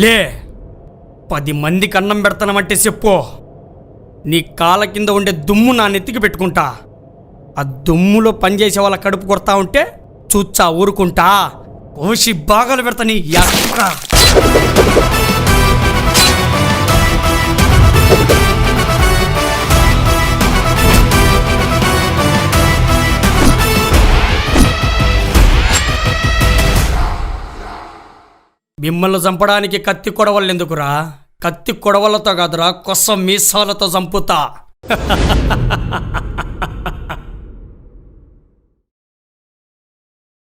లే 10 మందికి అన్నం పెడతానమంటే చెప్పు. నీ కాళ్ళ కింద ఉండే దుమ్ము నా నెత్తికి పెట్టుకుంటా. ఆ దుమ్ములో పనిచేసే వాళ్ళ కడుపు కొడతా ఉంటే చూచ్చా ఊరుకుంటా. కోసి బాగాలు పెడతా నీ యక్క. మిమ్మల్ని చంపడానికి కత్తి కొడవలు ఎందుకురా? కత్తి కొడవలతో కాదురా, కొత్త మీసాలతో చంపుతా.